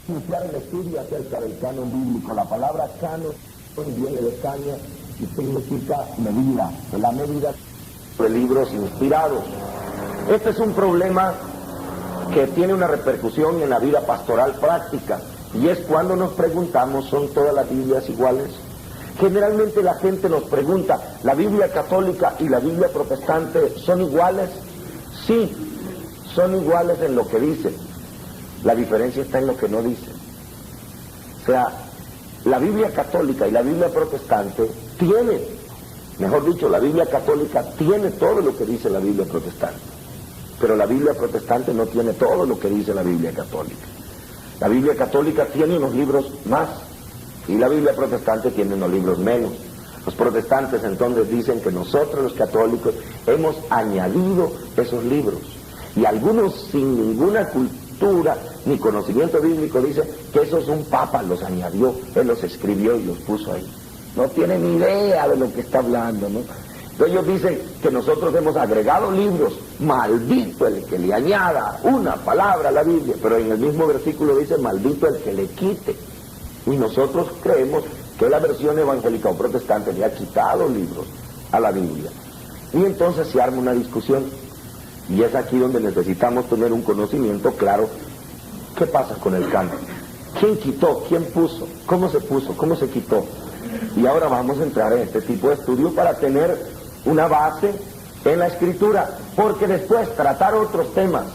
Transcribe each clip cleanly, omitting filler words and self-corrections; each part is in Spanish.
iniciar el estudio acerca del canon bíblico. La palabra canon viene de caña y significa medida, de la medida de libros inspirados. Este es un problema que tiene una repercusión en la vida pastoral práctica, y es cuando nos preguntamos, ¿son todas las Biblias iguales? Generalmente la gente nos pregunta, ¿la Biblia católica y la Biblia protestante son iguales? Sí, son iguales en lo que dicen. La diferencia está en lo que no dicen. O sea, la Biblia católica y la Biblia protestante tienen, mejor dicho, la Biblia católica tiene todo lo que dice la Biblia protestante, pero la Biblia protestante no tiene todo lo que dice la Biblia católica. La Biblia católica tiene unos libros más y la Biblia protestante tiene unos libros menos. Los protestantes entonces dicen que nosotros los católicos hemos añadido esos libros, y algunos sin ninguna cultura ni conocimiento bíblico dicen que esos un papa los añadió, él los escribió y los puso ahí. No tienen ni idea de lo que está hablando, ¿no? Entonces ellos dicen que nosotros hemos agregado libros, maldito el que le añada una palabra a la Biblia, pero en el mismo versículo dice maldito el que le quite. Y nosotros creemos que la versión evangélica o protestante le ha quitado libros a la Biblia. Y entonces se arma una discusión, y es aquí donde necesitamos tener un conocimiento claro. ¿Qué pasa con el canon? ¿Quién quitó? ¿Quién puso? ¿Cómo se puso? ¿Cómo se quitó? Y ahora vamos a entrar en este tipo de estudio para tener una base en la Escritura, porque después tratar otros temas,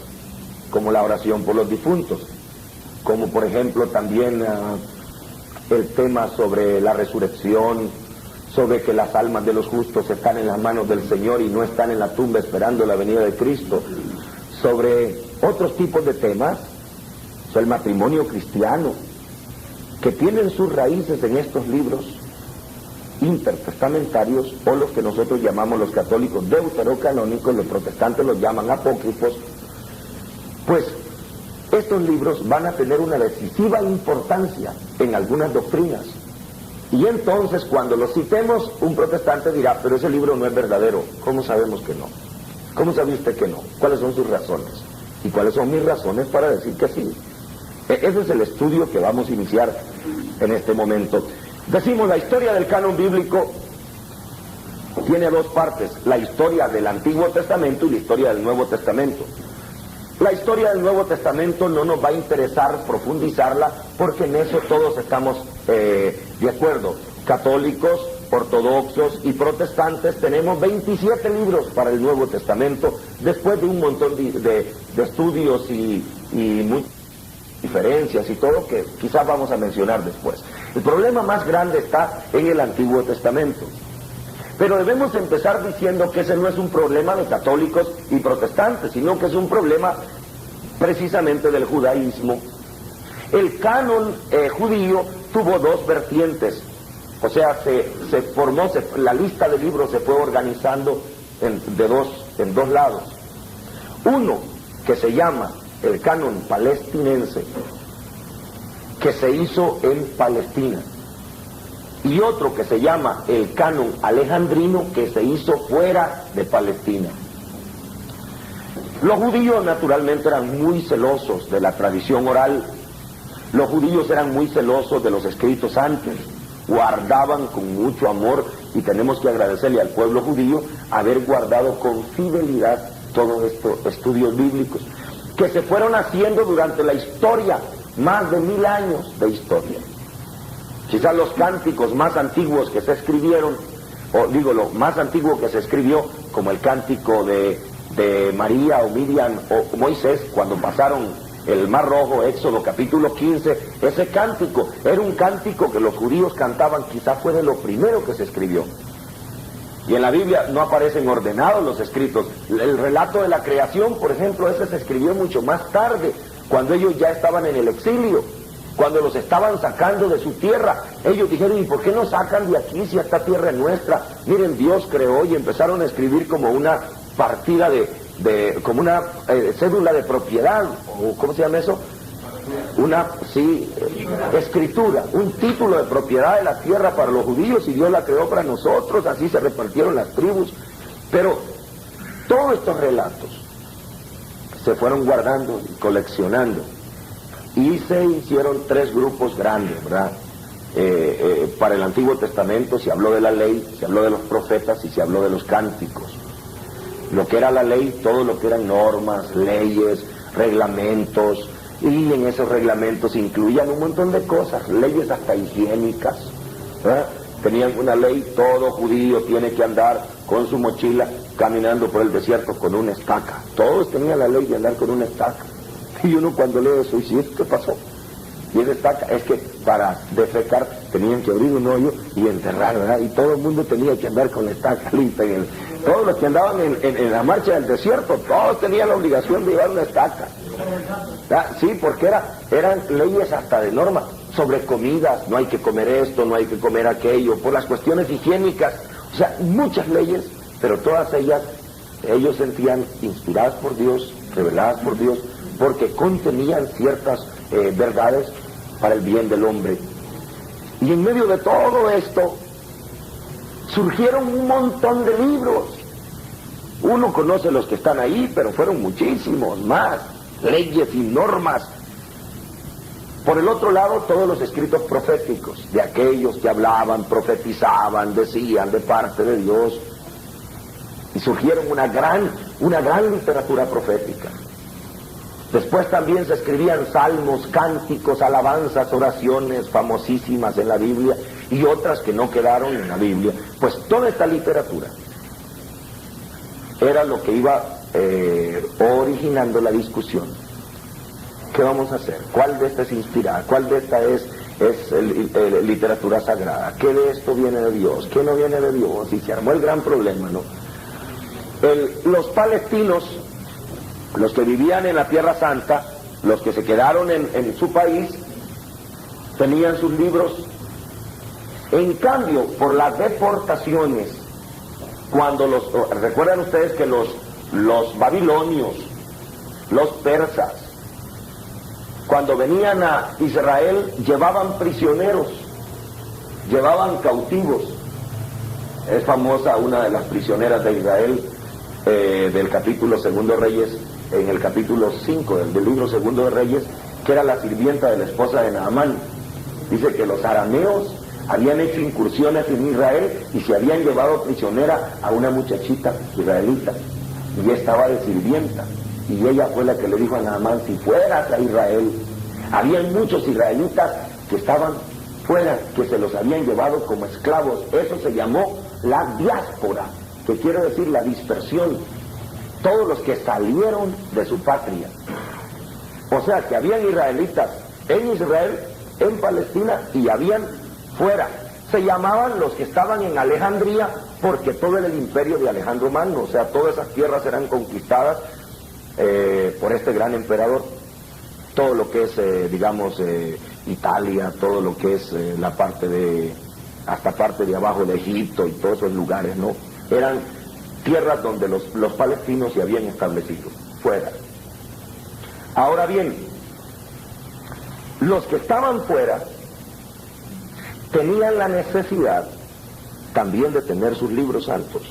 como la oración por los difuntos, como por ejemplo también el tema sobre la resurrección, sobre que las almas de los justos están en las manos del Señor y no están en la tumba esperando la venida de Cristo, sobre otros tipos de temas, sobre el matrimonio cristiano, que tienen sus raíces en estos libros intertestamentarios, o los que nosotros llamamos los católicos deuterocanónicos, los protestantes los llaman apócrifos. Pues estos libros van a tener una decisiva importancia en algunas doctrinas, y entonces cuando los citemos un protestante dirá, pero ese libro no es verdadero. ¿Cómo sabemos que no? ¿Cómo sabe usted que no? ¿Cuáles son sus razones? ¿Y cuáles son mis razones para decir que sí? Ese es el estudio que vamos a iniciar en este momento. Decimos, la historia del canon bíblico tiene dos partes: la historia del Antiguo Testamento y la historia del Nuevo Testamento. La historia del Nuevo Testamento no nos va a interesar profundizarla, porque en eso todos estamos de acuerdo. Católicos, ortodoxos y protestantes tenemos 27 libros para el Nuevo Testamento, después de un montón de estudios y muchas diferencias y todo que quizás vamos a mencionar después. El problema más grande está en el Antiguo Testamento. Pero debemos empezar diciendo que ese no es un problema de católicos y protestantes, sino que es un problema precisamente del judaísmo. El canon judío tuvo dos vertientes, o sea, se formó, la lista de libros se fue organizando en dos lados. Uno que se llama el canon palestinense, que se hizo en Palestina, y otro que se llama el canon alejandrino, que se hizo fuera de Palestina. Los judíos naturalmente eran muy celosos de la tradición oral. Los judíos eran muy celosos de los escritos antes, guardaban con mucho amor, y tenemos que agradecerle al pueblo judío haber guardado con fidelidad todos estos estudios bíblicos que se fueron haciendo durante la historia, más de 1000 años de historia. Quizás los cánticos más antiguos que se escribieron, o digo, lo más antiguo que se escribió, como el cántico de María o Miriam o Moisés cuando pasaron el Mar Rojo, Éxodo capítulo 15, ese cántico era un cántico que los judíos cantaban, quizás fue de lo primero que se escribió. Y en la Biblia no aparecen ordenados los escritos. El relato de la creación, por ejemplo, ese se escribió mucho más tarde, cuando ellos ya estaban en el exilio, cuando los estaban sacando de su tierra. Ellos dijeron, ¿y por qué nos sacan de aquí si esta tierra es nuestra? Miren, Dios creó, y empezaron a escribir como una partida como una cédula de propiedad, o ¿cómo se llama eso? Escritura, un título de propiedad de la tierra para los judíos, y Dios la creó para nosotros. Así se repartieron las tribus. Pero todos estos relatos se fueron guardando y coleccionando y se hicieron tres grupos grandes, ¿verdad? Para el Antiguo Testamento se habló de la ley, se habló de los profetas y se habló de los cánticos. Lo que era la ley, todo lo que eran normas, leyes, reglamentos, y en esos reglamentos incluían un montón de cosas, leyes hasta higiénicas, ¿verdad? Tenían una ley, todo judío tiene que andar con su mochila caminando por el desierto con una estaca. Todos tenían la ley de andar con una estaca. Y uno cuando lee eso dice, ¿qué pasó? Y esa estaca es que para defecar tenían que abrir un hoyo y enterrar, ¿verdad? Y todo el mundo tenía que andar con la estaca lista. Todos los que andaban en la marcha del desierto, todos tenían la obligación de llevar una estaca. ¿Verdad? Sí, porque eran leyes hasta de norma sobre comidas, no hay que comer esto, no hay que comer aquello, por las cuestiones higiénicas, o sea, muchas leyes, pero todas ellas, ellos sentían inspiradas por Dios, reveladas por Dios, porque contenían ciertas verdades para el bien del hombre. Y en medio de todo esto, surgieron un montón de libros. Uno conoce los que están ahí, pero fueron muchísimos más, leyes y normas. Por el otro lado, todos los escritos proféticos, de aquellos que hablaban, profetizaban, decían de parte de Dios, y surgieron una gran literatura profética. Después también se escribían salmos, cánticos, alabanzas, oraciones famosísimas en la Biblia, y otras que no quedaron en la Biblia. Pues toda esta literatura era lo que iba originando la discusión. ¿Qué vamos a hacer? ¿Cuál de estas es inspirada? ¿Cuál de esta es literatura sagrada? ¿Qué de esto viene de Dios? ¿Qué no viene de Dios? Y se armó el gran problema, ¿no? Los palestinos, los que vivían en la Tierra Santa, los que se quedaron en su país, tenían sus libros. En cambio, por las deportaciones, cuando recuerdan ustedes que los babilonios, los persas, cuando venían a Israel, llevaban prisioneros, llevaban cautivos. Es famosa una de las prisioneras de Israel, del capítulo 2 de Reyes, en el capítulo 5 del libro 2 de Reyes, que era la sirvienta de la esposa de Naamán. Dice que los arameos habían hecho incursiones en Israel y se habían llevado prisionera a una muchachita israelita, y ella estaba de sirvienta. Y ella fue la que le dijo a Naamán, si fueras a Israel, habían muchos israelitas que estaban fuera, que se los habían llevado como esclavos. Eso se llamó la diáspora, que quiere decir la dispersión. Todos los que salieron de su patria. O sea, que habían israelitas en Israel, en Palestina, y habían fuera. Se llamaban los que estaban en Alejandría, porque todo era el imperio de Alejandro Magno. O sea, todas esas tierras eran conquistadas por este gran emperador. Todo lo que es, digamos, Italia, todo lo que es la parte de, hasta parte de abajo de Egipto y todos esos lugares, ¿no? Eran tierras donde los palestinos se habían establecido, fuera. Ahora bien, los que estaban fuera tenían la necesidad también de tener sus libros santos,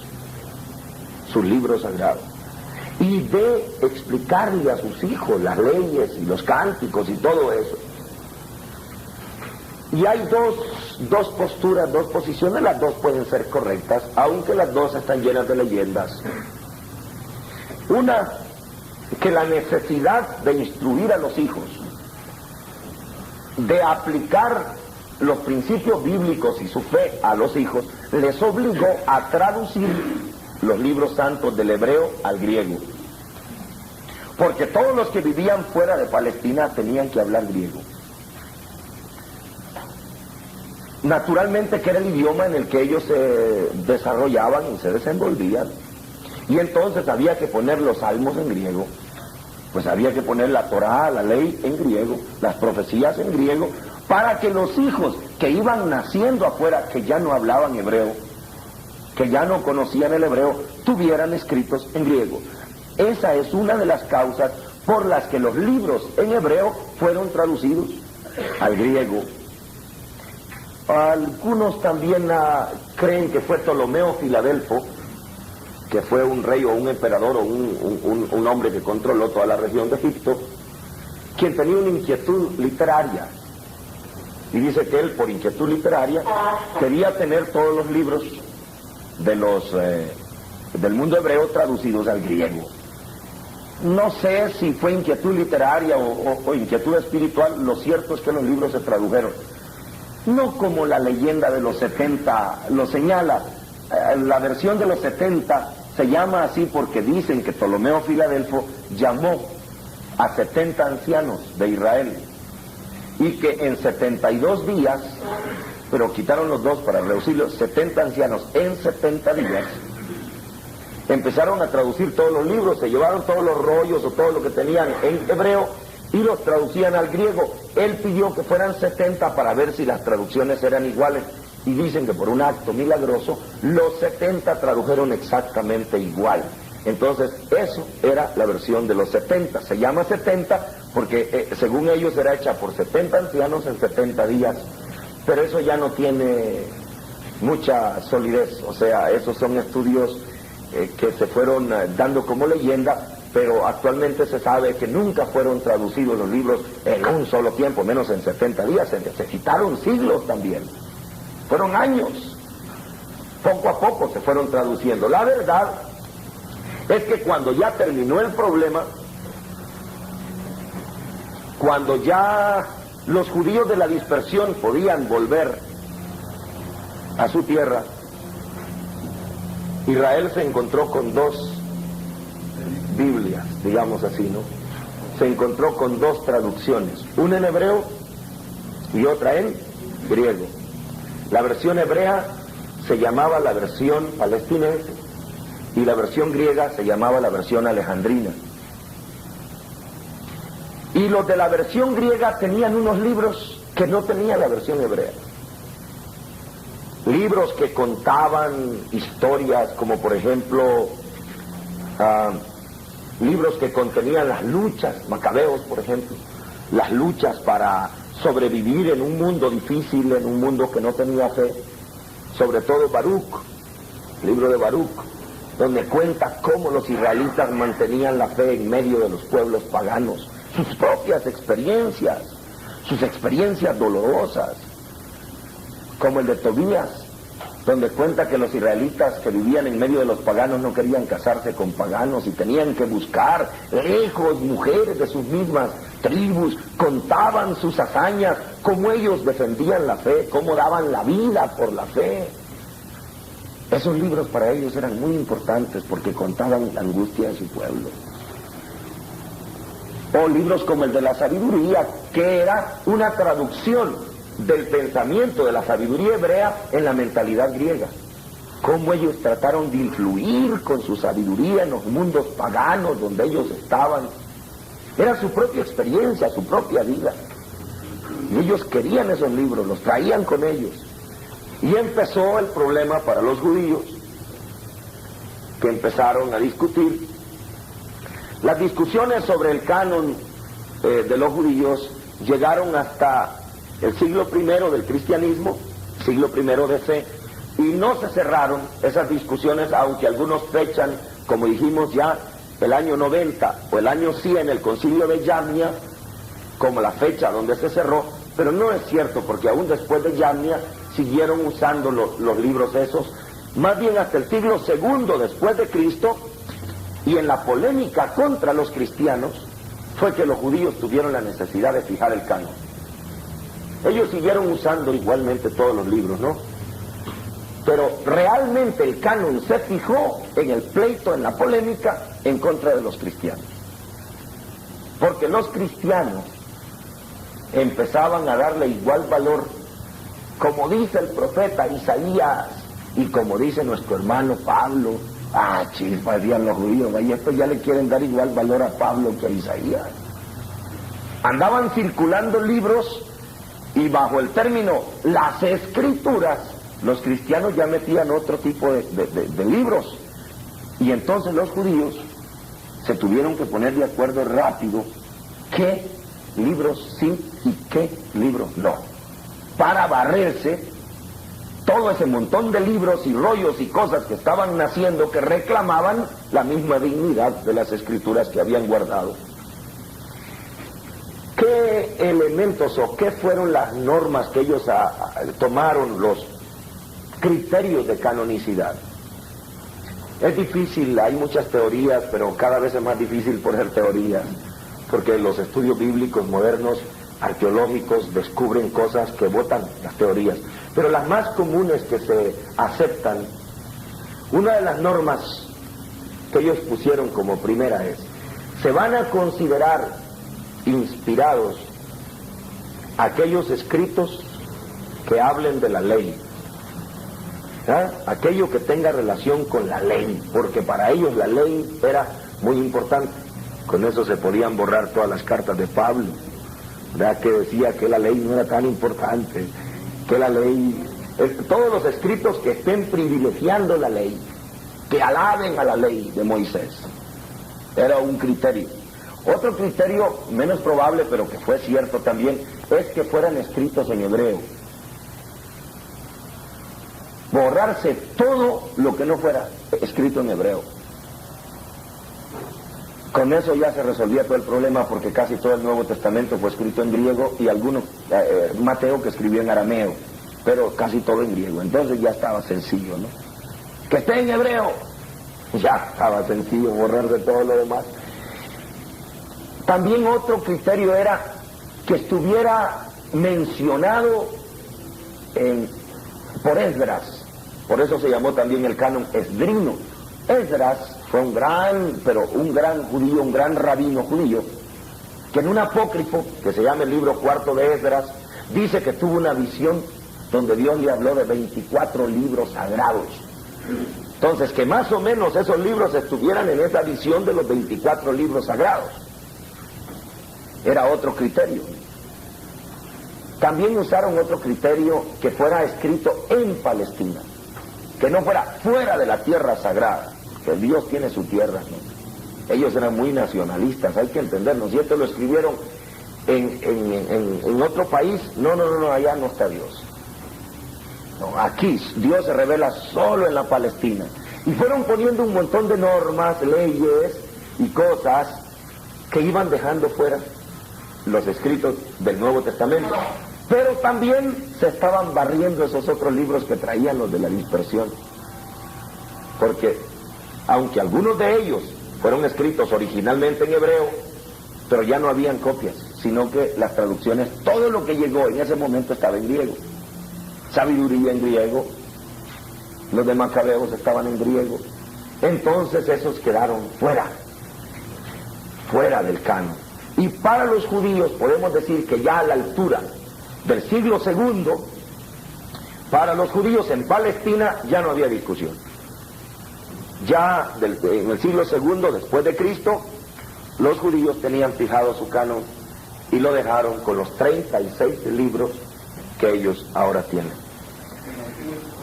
sus libros sagrados, y de explicarle a sus hijos las leyes y los cánticos y todo eso. Y hay dos posturas, dos posiciones, las dos pueden ser correctas, aunque las dos están llenas de leyendas. Una, que la necesidad de instruir a los hijos, de aplicar los principios bíblicos y su fe a los hijos, les obligó a traducir los libros santos del hebreo al griego. Porque todos los que vivían fuera de Palestina tenían que hablar griego. Naturalmente que era el idioma en el que ellos se desarrollaban y se desenvolvían. Y entonces había que poner los salmos en griego, pues había que poner la Torá, la ley en griego, las profecías en griego, para que los hijos que iban naciendo afuera, que ya no hablaban hebreo, que ya no conocían el hebreo, tuvieran escritos en griego. Esa es una de las causas por las que los libros en hebreo fueron traducidos al griego. Algunos también creen que fue Ptolomeo Filadelfo, que fue un rey o un emperador o un hombre que controló toda la región de Egipto, quien tenía una inquietud literaria. Y dice que él, por inquietud literaria, quería tener todos los libros del mundo hebreo traducidos al griego. No sé si fue inquietud literaria o inquietud espiritual, lo cierto es que los libros se tradujeron. No como la leyenda de los 70 lo señala. La versión de los 70 se llama así porque dicen que Ptolomeo Filadelfo llamó a 70 ancianos de Israel y que en 72 días, pero quitaron los 2 para reducirlos, 70 ancianos en 70 días empezaron a traducir todos los libros, se llevaron todos los rollos o todo lo que tenían en hebreo y los traducían al griego. Él pidió que fueran 70 para ver si las traducciones eran iguales y dicen que por un acto milagroso los 70 tradujeron exactamente igual. Entonces eso era la versión de los 70, se llama 70 porque según ellos era hecha por 70 ancianos en 70 días, pero eso ya no tiene mucha solidez, o sea, esos son estudios que se fueron dando como leyenda, pero actualmente se sabe que nunca fueron traducidos los libros en un solo tiempo, menos en 70 días, se necesitaron siglos también, fueron años, poco a poco se fueron traduciendo. La verdad es que cuando ya terminó el problema, cuando ya los judíos de la dispersión podían volver a su tierra, Israel se encontró con 2 Biblias, digamos así, ¿no? Se encontró con 2 traducciones, una en hebreo y otra en griego. La versión hebrea se llamaba la versión palestinense y la versión griega se llamaba la versión alejandrina. Y los de la versión griega tenían unos libros que no tenía la versión hebrea. Libros que contaban historias, como por ejemplo, libros que contenían las luchas, Macabeos por ejemplo, las luchas para sobrevivir en un mundo difícil, en un mundo que no tenía fe, sobre todo Baruch, el libro de Baruch, donde cuenta cómo los israelitas mantenían la fe en medio de los pueblos paganos, sus propias experiencias, sus experiencias dolorosas, como el de Tobías, donde cuenta que los israelitas que vivían en medio de los paganos no querían casarse con paganos y tenían que buscar hijos, mujeres de sus mismas tribus, contaban sus hazañas, cómo ellos defendían la fe, cómo daban la vida por la fe. Esos libros para ellos eran muy importantes porque contaban la angustia de su pueblo. O libros como el de la sabiduría, que era una traducción del pensamiento de la sabiduría hebrea en la mentalidad griega. Cómo ellos trataron de influir con su sabiduría en los mundos paganos donde ellos estaban. Era su propia experiencia, su propia vida. Y ellos querían esos libros, los traían con ellos. Y empezó el problema para los judíos, que empezaron a discutir. Las discusiones sobre el canon de los judíos llegaron hasta el siglo I del cristianismo, siglo I de C, y no se cerraron esas discusiones, aunque algunos fechan, como dijimos ya, el año 90 o el año 100, el concilio de Yamnia, como la fecha donde se cerró, pero no es cierto, porque aún después de Yamnia siguieron usando los libros esos, más bien hasta el siglo II después de Cristo, y en la polémica contra los cristianos, fue que los judíos tuvieron la necesidad de fijar el canon. Ellos siguieron usando igualmente todos los libros, ¿no? Pero realmente el canon se fijó en el pleito, en la polémica, en contra de los cristianos. Porque los cristianos empezaban a darle igual valor, como dice el profeta Isaías, y como dice nuestro hermano Pablo. Chispas, decían los judíos, y estos ya le quieren dar igual valor a Pablo que a Isaías. Andaban circulando libros y bajo el término las escrituras, los cristianos ya metían otro tipo de libros. Y entonces los judíos se tuvieron que poner de acuerdo rápido qué libros sí y qué libros no, para barrerse todo ese montón de libros y rollos y cosas que estaban naciendo, que reclamaban la misma dignidad de las escrituras que habían guardado. ¿qué elementos o qué fueron las normas que ellos tomaron, los criterios de canonicidad? Es difícil, hay muchas teorías, pero cada vez es más difícil poner teorías, porque los estudios bíblicos modernos, arqueológicos, descubren cosas que botan las teorías. Pero las más comunes que se aceptan, una de las normas que ellos pusieron como primera es: se van a considerar inspirados aquellos escritos que hablen de la ley, aquello que tenga relación con la ley, porque para ellos la ley era muy importante. Con eso se podían borrar todas las cartas de Pablo, ¿verdad?, que decía que la ley no era tan importante, que la ley, todos los escritos que estén privilegiando la ley, que alaben a la ley de Moisés, era un criterio. Otro criterio menos probable, pero que fue cierto también, es que fueran escritos en hebreo. Borrarse todo lo que no fuera escrito en hebreo. Con eso ya se resolvía todo el problema, porque casi todo el Nuevo Testamento fue escrito en griego, y algunos, Mateo, que escribió en arameo, pero casi todo en griego. Entonces ya estaba sencillo, ¿no? Que esté en hebreo, ya estaba sencillo borrar de todo lo demás. También otro criterio era que estuviera mencionado por Esdras. Por eso se llamó también el canon esdrino. Esdras fue un gran judío, un gran rabino judío, que en un apócrifo que se llama el libro cuarto de Esdras, dice que tuvo una visión donde Dios le habló de 24 libros sagrados. Entonces, que más o menos esos libros estuvieran en esa visión de los 24 libros sagrados, era otro criterio. También usaron otro criterio, que fuera escrito en Palestina, que no fuera fuera de la tierra sagrada, que Dios tiene su tierra, ¿no? Ellos eran muy nacionalistas, hay que entendernos. Si esto lo escribieron en otro país, no, allá no está Dios. No, aquí Dios se revela solo en la Palestina. Y fueron poniendo un montón de normas, leyes y cosas que iban dejando fuera los escritos del Nuevo Testamento. Pero también se estaban barriendo esos otros libros que traían los de la dispersión. Porque, aunque algunos de ellos fueron escritos originalmente en hebreo, pero ya no habían copias, sino que las traducciones, todo lo que llegó en ese momento estaba en griego. Sabiduría en griego, los de Macabeos estaban en griego. Entonces esos quedaron fuera del canon. Y para los judíos podemos decir que ya a la altura del siglo II, para los judíos en Palestina ya no había discusión. Ya en el siglo II después de Cristo, los judíos tenían fijado su canon y lo dejaron con los 36 libros que ellos ahora tienen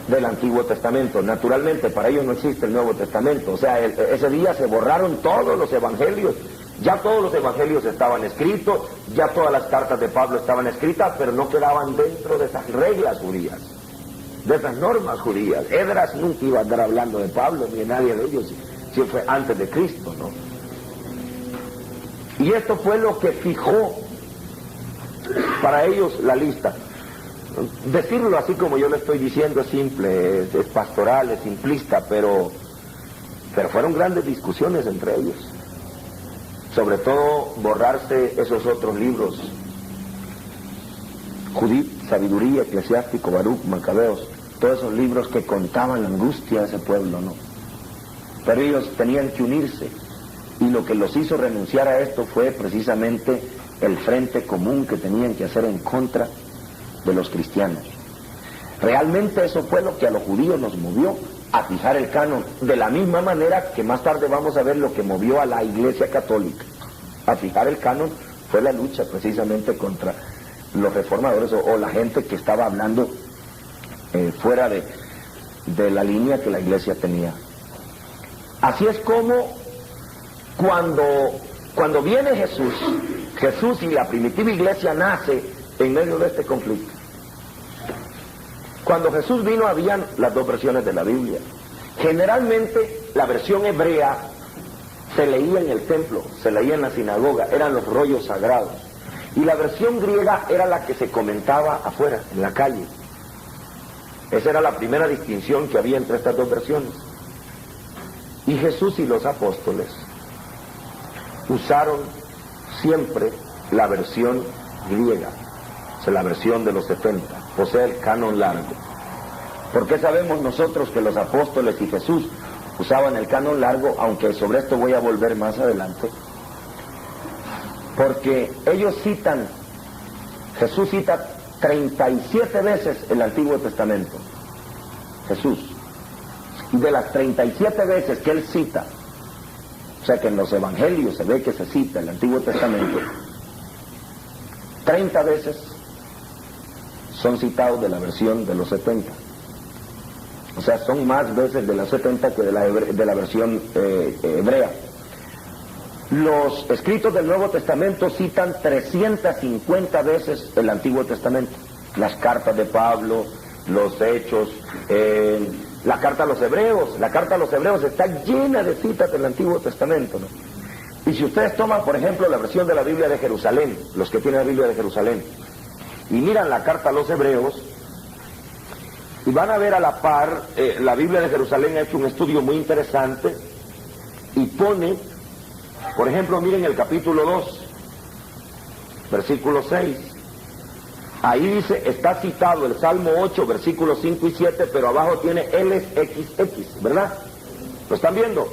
del Antiguo Testamento. Naturalmente para ellos no existe el Nuevo Testamento, o sea, ese día se borraron todos los evangelios. Ya todos los evangelios estaban escritos, ya todas las cartas de Pablo estaban escritas, pero no quedaban dentro de esas reglas judías, de esas normas judías. Esdras nunca iba a andar hablando de Pablo ni de nadie de ellos, si fue antes de Cristo, ¿no? Y esto fue lo que fijó para ellos la lista. Decirlo así como yo lo estoy diciendo es simple, es pastoral, es simplista, pero fueron grandes discusiones entre ellos. Sobre todo borrarse esos otros libros, Judith, Sabiduría, Eclesiástico, Baruch, Macabeos, todos esos libros que contaban la angustia de ese pueblo, ¿no? Pero ellos tenían que unirse, y lo que los hizo renunciar a esto fue precisamente el frente común que tenían que hacer en contra de los cristianos. Realmente eso fue lo que a los judíos nos movió a fijar el canon, de la misma manera que más tarde vamos a ver lo que movió a la Iglesia Católica a fijar el canon. Fue la lucha precisamente contra los reformadores o la gente que estaba hablando fuera de la línea que la Iglesia tenía. Así es como cuando viene Jesús y la primitiva Iglesia nace en medio de este conflicto. Cuando Jesús vino habían las dos versiones de la Biblia. Generalmente la versión hebrea se leía en el templo, se leía en la sinagoga, eran los rollos sagrados. Y la versión griega era la que se comentaba afuera, en la calle. Esa era la primera distinción que había entre estas dos versiones. Y Jesús y los apóstoles usaron siempre la versión griega, o sea, la versión de los 70, o sea, el canon largo. ¿Por qué sabemos nosotros que los apóstoles y Jesús usaban el canon largo? Aunque sobre esto voy a volver más adelante. Porque ellos citan, Jesús cita 37 veces el Antiguo Testamento. Jesús. Y de las 37 veces que él cita, o sea que en los evangelios se ve que se cita el Antiguo Testamento, 30 veces son citados de la versión de los 70. O sea, son más veces de las 70 que de la versión hebrea. Los escritos del Nuevo Testamento citan 350 veces el Antiguo Testamento. Las cartas de Pablo, los Hechos, la carta a los Hebreos está llena de citas del Antiguo Testamento, ¿no? Y si ustedes toman, por ejemplo, la versión de la Biblia de Jerusalén, los que tienen la Biblia de Jerusalén, y miran la carta a los Hebreos, y van a ver a la par, la Biblia de Jerusalén ha hecho un estudio muy interesante, y pone, por ejemplo, miren el capítulo 2, versículo 6, ahí dice, está citado el Salmo 8, versículos 5 y 7, pero abajo tiene LXX, ¿verdad? ¿Lo están viendo?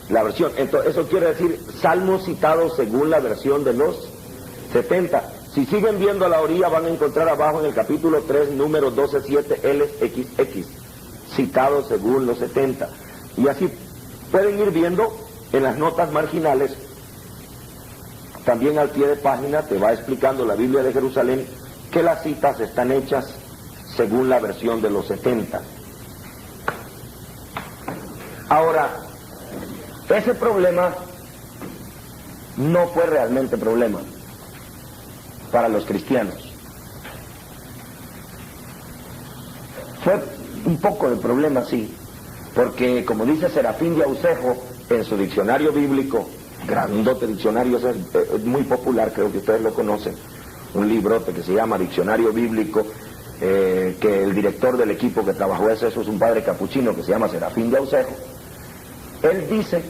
La versión, entonces eso quiere decir salmos citados según la versión de los 70. Si siguen viendo a la orilla van a encontrar abajo en el capítulo 3, número 12:7, LXX, citados según los 70. Y así pueden ir viendo en las notas marginales, también al pie de página te va explicando la Biblia de Jerusalén que las citas están hechas según la versión de los 70. Ahora, ese problema no fue realmente problema para los cristianos. Fue un poco de problema, sí, porque como dice Serafín de Aucejo en su diccionario bíblico, grandote diccionario, es muy popular, creo que ustedes lo conocen, un librote que se llama Diccionario Bíblico, que el director del equipo que trabajó eso es un padre capuchino que se llama Serafín de Aucejo. Él dice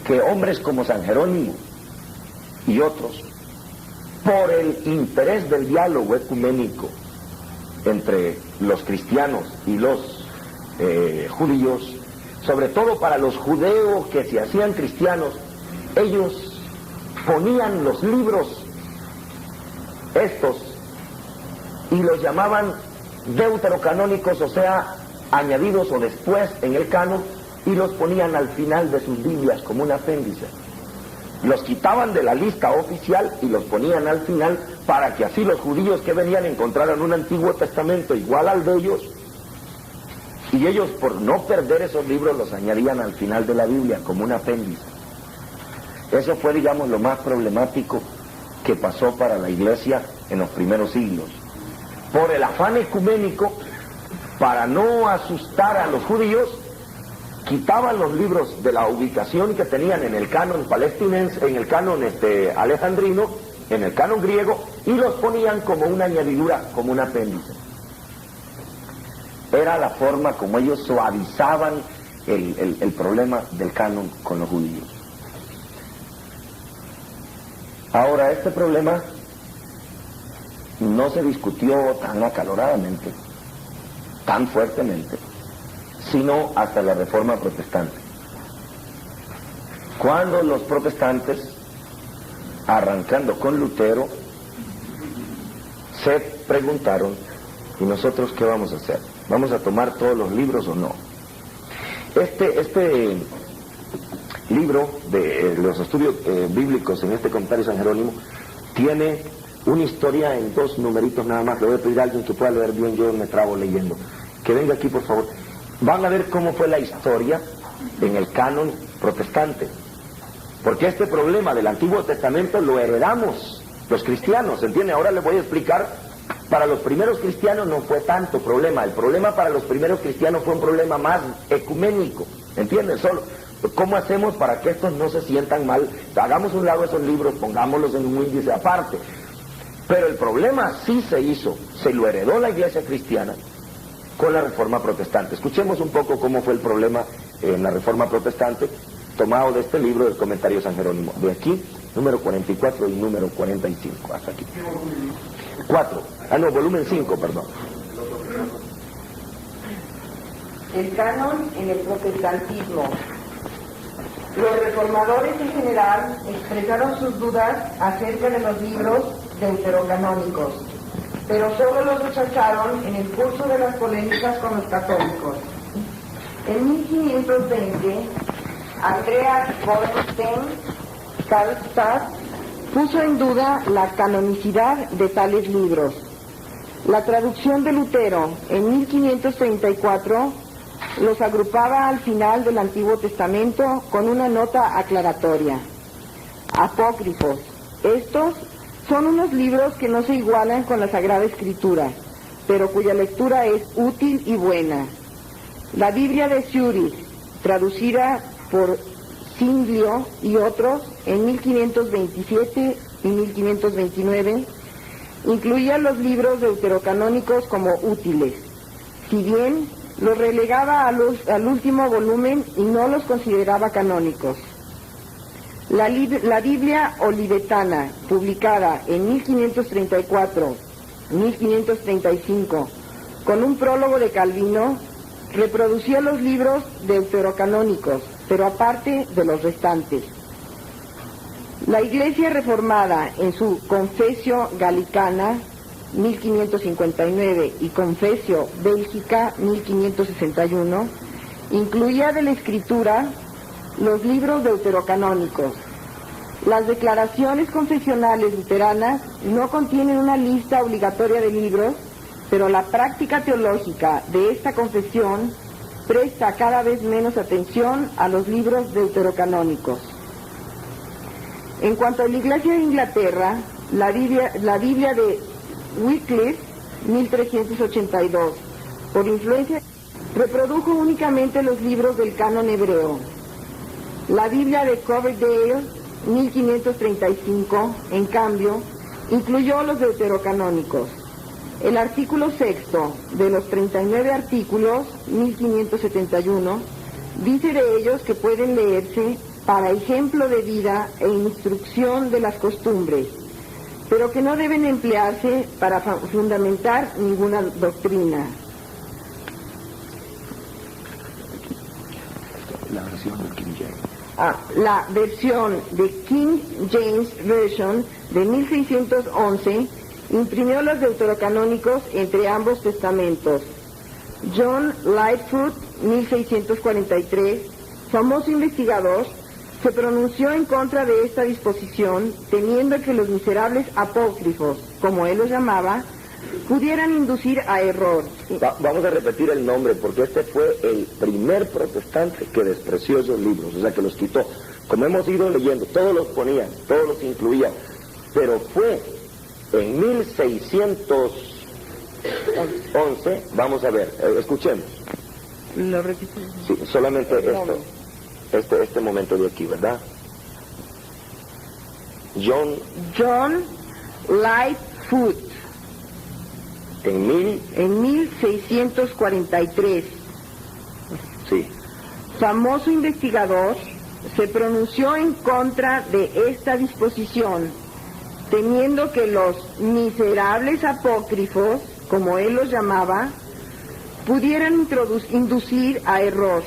que hombres como San Jerónimo y otros, por el interés del diálogo ecuménico entre los cristianos y los judíos, sobre todo para los judeos que se hacían cristianos, ellos ponían los libros estos y los llamaban deuterocanónicos, o sea, añadidos o después en el canon, y los ponían al final de sus Biblias como un apéndice. Los quitaban de la lista oficial y los ponían al final para que así los judíos que venían encontraran un Antiguo Testamento igual al de ellos, y ellos, por no perder esos libros, los añadían al final de la Biblia como un apéndice. Eso fue, digamos, lo más problemático que pasó para la iglesia en los primeros siglos. Por el afán ecuménico, para no asustar a los judíos, quitaban los libros de la ubicación que tenían en el canon palestinense, en el canon alejandrino, en el canon griego, y los ponían como una añadidura, como un apéndice. Era la forma como ellos suavizaban el problema del canon con los judíos. Ahora, este problema no se discutió tan acaloradamente, tan fuertemente, sino hasta la Reforma Protestante. Cuando los protestantes, arrancando con Lutero, se preguntaron, ¿y nosotros qué vamos a hacer? ¿Vamos a tomar todos los libros o no? Este libro de los estudios bíblicos en este comentario de San Jerónimo tiene una historia en 2 numeritos nada más. Le voy a pedir a alguien que pueda leer bien, yo me trabo leyendo. Que venga aquí, por favor. Van a ver cómo fue la historia en el canon protestante. Porque este problema del Antiguo Testamento lo heredamos los cristianos, ¿entiende? Ahora les voy a explicar. Para los primeros cristianos no fue tanto problema. El problema para los primeros cristianos fue un problema más ecuménico, ¿entienden? ¿Cómo hacemos para que estos no se sientan mal? Hagamos un lado esos libros, pongámoslos en un índice aparte. Pero el problema sí se hizo, se lo heredó la Iglesia cristiana con la Reforma Protestante. Escuchemos un poco cómo fue el problema en la Reforma Protestante, tomado de este libro del Comentario San Jerónimo. De aquí, número 44 y número 45, hasta aquí. 4. Volumen 5, perdón. El canon en el protestantismo. Los reformadores en general expresaron sus dudas acerca de los libros deuterocanónicos, pero solo los rechazaron en el curso de las polémicas con los católicos. En 1520, Andreas Bodenstein-Karlstadt puso en duda la canonicidad de tales libros. La traducción de Lutero en 1534 los agrupaba al final del Antiguo Testamento con una nota aclaratoria. Apócrifos. Estos son unos libros que no se igualan con la Sagrada Escritura, pero cuya lectura es útil y buena. La Biblia de Zúrich, traducida por Singlio y otros en 1527 y 1529, incluía los libros deuterocanónicos como útiles, si bien los relegaba al último volumen y no los consideraba canónicos. La Biblia Olivetana, publicada en 1534-1535, con un prólogo de Calvino, reproducía los libros deuterocanónicos, pero aparte de los restantes. La Iglesia Reformada, en su Confessio Gallicana, 1559, y Confessio Bélgica, 1561, incluía de la Escritura los libros deuterocanónicos. Las declaraciones confesionales luteranas no contienen una lista obligatoria de libros, pero la práctica teológica de esta confesión presta cada vez menos atención a los libros deuterocanónicos. En cuanto a la Iglesia de Inglaterra, la Biblia de Wycliffe, 1382, por influencia, reprodujo únicamente los libros del canon hebreo. La Biblia de Coverdale, 1535, en cambio, incluyó los deuterocanónicos. El artículo 6 de los 39 artículos, 1571, dice de ellos que pueden leerse para ejemplo de vida e instrucción de las costumbres, pero que no deben emplearse para fundamentar ninguna doctrina. La versión de King James. La versión de King James Version de 1611 imprimió los deuterocanónicos entre ambos testamentos. John Lightfoot, 1643, famoso investigador, se pronunció en contra de esta disposición, temiendo que los miserables apócrifos, como él los llamaba, pudieran inducir a error. Vamos a repetir el nombre, porque este fue el primer protestante que despreció esos libros, o sea, que los quitó. Como hemos ido leyendo, todos los ponían, todos los incluían, pero fue en 1611, vamos a ver, escuchemos. ¿Lo repito? Sí, solamente esto. Este momento de aquí, ¿verdad? John Lightfoot. En 1643. Sí. Famoso investigador, se pronunció en contra de esta disposición, temiendo que los miserables apócrifos, como él los llamaba, pudieran inducir a error,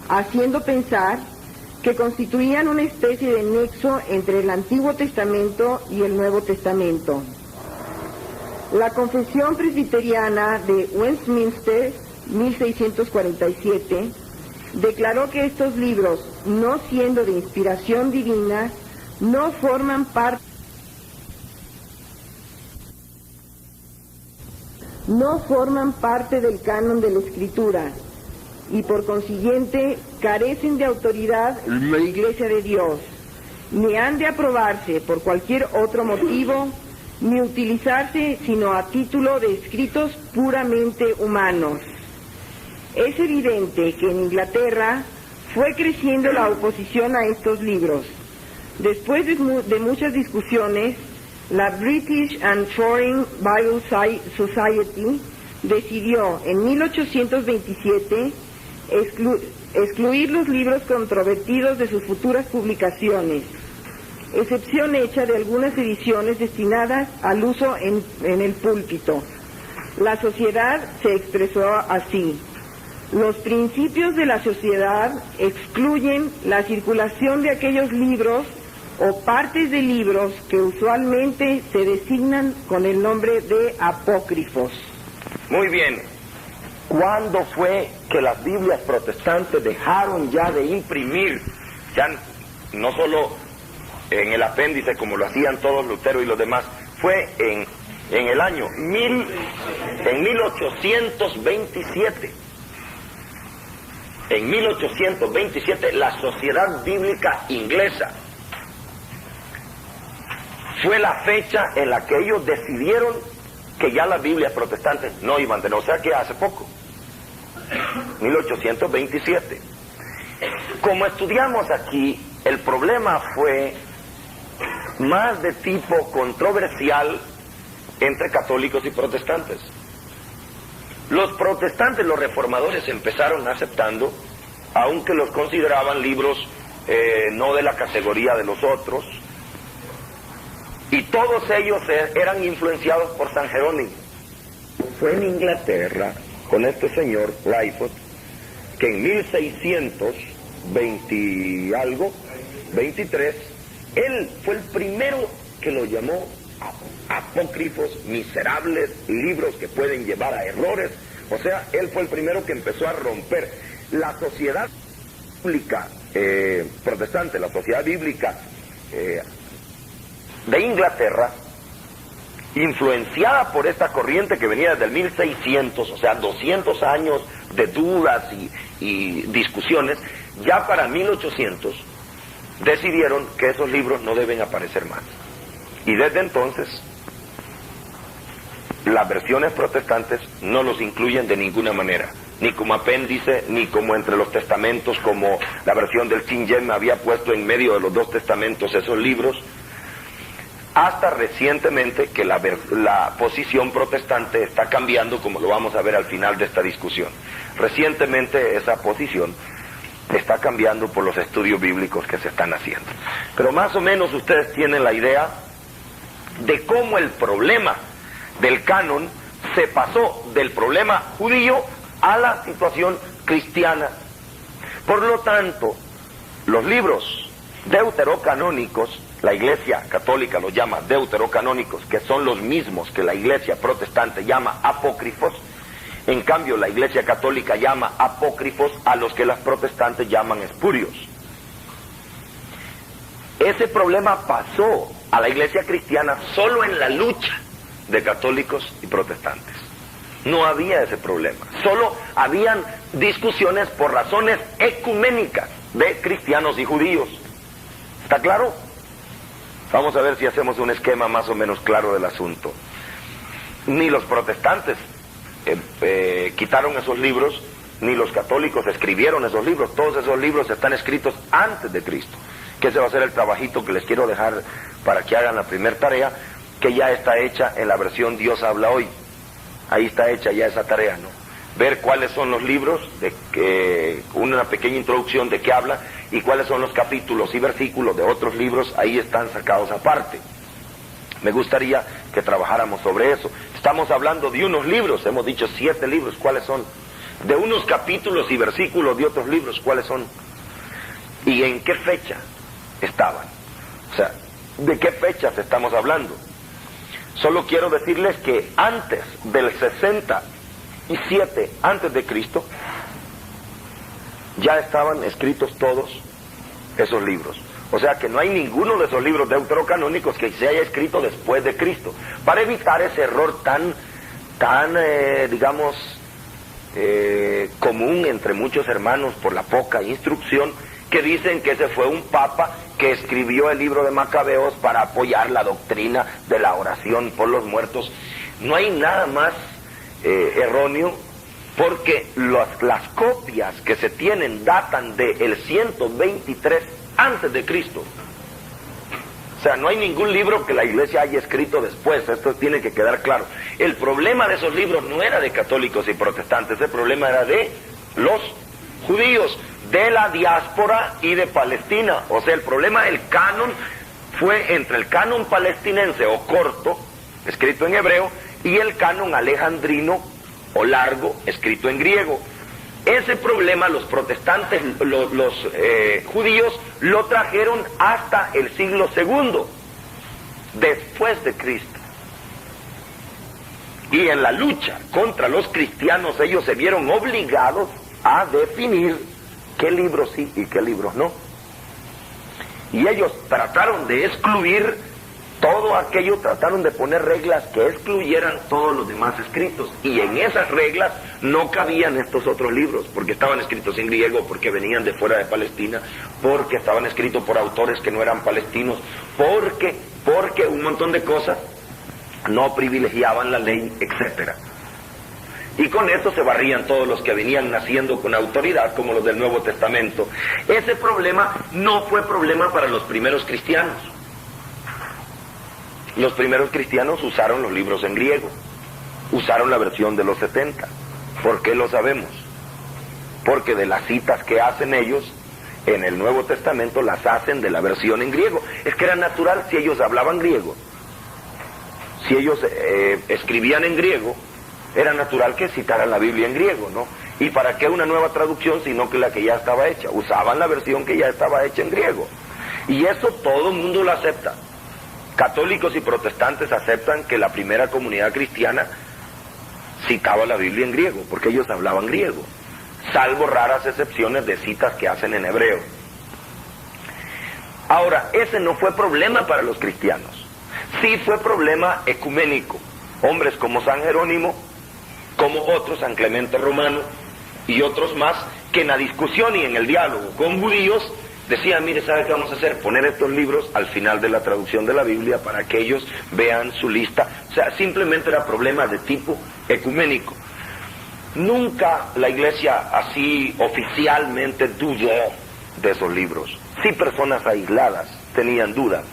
haciendo pensar que constituían una especie de nexo entre el Antiguo Testamento y el Nuevo Testamento. La Confesión Presbiteriana de Westminster, 1647, declaró que estos libros, no siendo de inspiración divina, no forman parte del canon de la Escritura, y por consiguiente carecen de autoridad en la Iglesia de Dios, ni han de aprobarse por cualquier otro motivo, ni utilizarse sino a título de escritos puramente humanos. Es evidente que en Inglaterra Fue creciendo la oposición a estos libros. Después de muchas discusiones, la British and Foreign Bible Society decidió en 1827 excluir los libros controvertidos de sus futuras publicaciones, excepción hecha de algunas ediciones destinadas al uso en el púlpito. La sociedad se expresó así: los principios de la sociedad excluyen la circulación de aquellos libros o partes de libros que usualmente se designan con el nombre de apócrifos. Muy bien. ¿Cuándo fue que las Biblias protestantes dejaron ya de imprimir, ya no solo en el apéndice como lo hacían todos Lutero y los demás? Fue en el año 1827. En 1827 la Sociedad Bíblica Inglesa fue la fecha en la que ellos decidieron que ya las Biblias protestantes no iban a tener, o sea que hace poco, 1827. Como estudiamos aquí, el problema fue más de tipo controversial entre católicos y protestantes. Los protestantes, los reformadores, empezaron aceptando, aunque los consideraban libros no de la categoría de los otros, y todos ellos eran influenciados por San Jerónimo. Fue en Inglaterra, con este señor Lightfoot, que en 1623, él fue el primero que lo llamó apócrifos, miserables libros que pueden llevar a errores. O sea, él fue el primero que empezó a romper la sociedad bíblica protestante, la sociedad bíblica de Inglaterra, influenciada por esta corriente que venía desde el 1600, o sea, 200 años de dudas y discusiones. Ya para 1800 decidieron que esos libros no deben aparecer más. Y desde entonces, las versiones protestantes no los incluyen de ninguna manera, ni como apéndice, ni como entre los testamentos, como la versión del King James había puesto en medio de los dos testamentos esos libros, hasta recientemente que la posición protestante está cambiando, como lo vamos a ver al final de esta discusión. Recientemente esa posición está cambiando por los estudios bíblicos que se están haciendo. Pero más o menos ustedes tienen la idea de cómo el problema del canon se pasó del problema judío a la situación cristiana. Por lo tanto, los libros deuterocanónicos, la Iglesia Católica los llama deuterocanónicos, que son los mismos que la Iglesia Protestante llama apócrifos. En cambio, la Iglesia Católica llama apócrifos a los que las protestantes llaman espurios. Ese problema pasó a la Iglesia cristiana solo en la lucha de católicos y protestantes. No había ese problema. Solo habían discusiones por razones ecuménicas de cristianos y judíos. ¿Está claro? Vamos a ver si hacemos un esquema más o menos claro del asunto. Ni los protestantes quitaron esos libros, ni los católicos escribieron esos libros. Todos esos libros están escritos antes de Cristo. Que ese va a ser el trabajito que les quiero dejar para que hagan la primera tarea, que ya está hecha en la versión Dios habla hoy. Ahí está hecha ya esa tarea, ¿no? Ver cuáles son los libros, una pequeña introducción de qué habla, y cuáles son los capítulos y versículos de otros libros, ahí están sacados aparte. Me gustaría que trabajáramos sobre eso. Estamos hablando de unos libros, hemos dicho 7 libros, ¿cuáles son? De unos capítulos y versículos de otros libros, ¿cuáles son? ¿Y en qué fecha estaban? O sea, ¿de qué fechas estamos hablando? Solo quiero decirles que antes del 67 antes de Cristo ya estaban escritos todos esos libros. O sea que no hay ninguno de esos libros deuterocanónicos que se haya escrito después de Cristo, para evitar ese error tan común entre muchos hermanos por la poca instrucción, que dicen que ese fue un papa que escribió el libro de Macabeos para apoyar la doctrina de la oración por los muertos. No hay nada más erróneo porque las copias que se tienen datan del 123 antes de Cristo. O sea, no hay ningún libro que la iglesia haya escrito después, esto tiene que quedar claro. El problema de esos libros no era de católicos y protestantes, el problema era de los judíos, de la diáspora y de Palestina. O sea, el problema del canon fue entre el canon palestinense o corto, escrito en hebreo, y el canon alejandrino o largo, escrito en griego. Ese problema los protestantes, los judíos, lo trajeron hasta el siglo II, después de Cristo. Y en la lucha contra los cristianos, ellos se vieron obligados a definir qué libros sí y qué libros no. Y ellos trataron de excluir todo aquello, trataron de poner reglas que excluyeran todos los demás escritos, y en esas reglas no cabían estos otros libros, porque estaban escritos en griego, porque venían de fuera de Palestina, porque estaban escritos por autores que no eran palestinos, porque un montón de cosas no privilegiaban la ley, etcétera. Y con esto se barrían todos los que venían naciendo con autoridad, como los del Nuevo Testamento. Ese problema no fue problema para los primeros cristianos. Los primeros cristianos usaron los libros en griego, usaron la versión de los 70. ¿Por qué lo sabemos? Porque de las citas que hacen ellos en el Nuevo Testamento las hacen de la versión en griego. Es que era natural, si ellos hablaban griego, si ellos escribían en griego, era natural que citaran la Biblia en griego, ¿no? ¿Y para qué una nueva traducción sino que la que ya estaba hecha? Usaban la versión que ya estaba hecha en griego. Y eso todo el mundo lo acepta. Católicos y protestantes aceptan que la primera comunidad cristiana citaba la Biblia en griego, porque ellos hablaban griego, salvo raras excepciones de citas que hacen en hebreo. Ahora, ese no fue problema para los cristianos, sí fue problema ecuménico. Hombres como San Jerónimo, como otros, San Clemente Romano y otros más, que en la discusión y en el diálogo con judíos decían: mire, ¿sabe qué vamos a hacer? Poner estos libros al final de la traducción de la Biblia para que ellos vean su lista. O sea, simplemente era problema de tipo ecuménico. Nunca la iglesia así oficialmente dudó de esos libros. Sí, personas aisladas tenían dudas,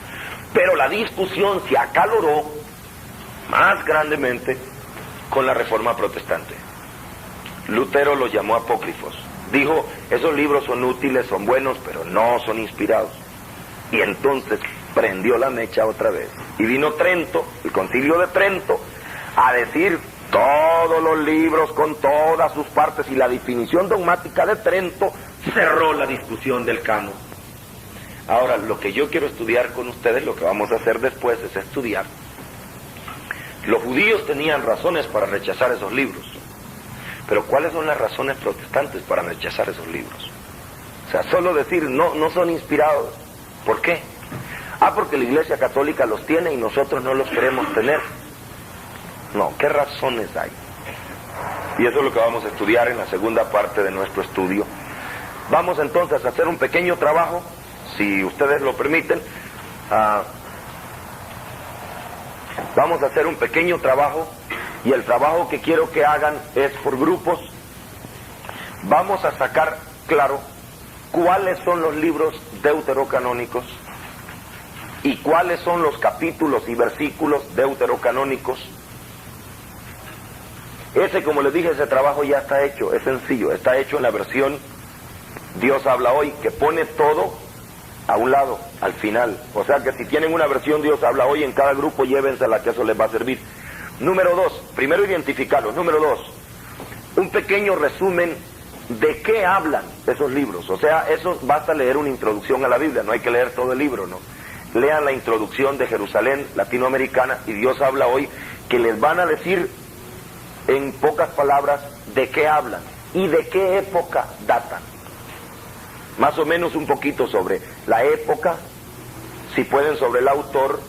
pero la discusión se acaloró más grandemente con la Reforma Protestante. Lutero los llamó apócrifos. Dijo: esos libros son útiles, son buenos, pero no son inspirados. Y entonces prendió la mecha otra vez. Y vino Trento, el Concilio de Trento, a decir todos los libros con todas sus partes, y la definición dogmática de Trento cerró la discusión del canon. Ahora, lo que yo quiero estudiar con ustedes, lo que vamos a hacer después, es estudiar. Los judíos tenían razones para rechazar esos libros. Pero ¿cuáles son las razones protestantes para rechazar esos libros? O sea, solo decir no son inspirados. ¿Por qué? Porque la Iglesia Católica los tiene y nosotros no los queremos tener. No, ¿qué razones hay? Y eso es lo que vamos a estudiar en la segunda parte de nuestro estudio. Vamos entonces a hacer un pequeño trabajo, si ustedes lo permiten. Vamos a hacer un pequeño trabajo, y el trabajo que quiero que hagan es por grupos. Vamos a sacar claro cuáles son los libros deuterocanónicos y cuáles son los capítulos y versículos deuterocanónicos. Como les dije, ese trabajo ya está hecho, es sencillo, está hecho en la versión Dios habla hoy, que pone todo a un lado, al final. O sea que si tienen una versión Dios habla hoy en cada grupo, llévensela, que eso les va a servir. Número 2, primero identificarlos. Número 2, un pequeño resumen de qué hablan esos libros. O sea, eso basta leer una introducción a la Biblia, no hay que leer todo el libro, ¿no? Lean la introducción de Jerusalén Latinoamericana y Dios habla hoy, que les van a decir en pocas palabras de qué hablan y de qué época datan. Más o menos un poquito sobre la época, si pueden sobre el autor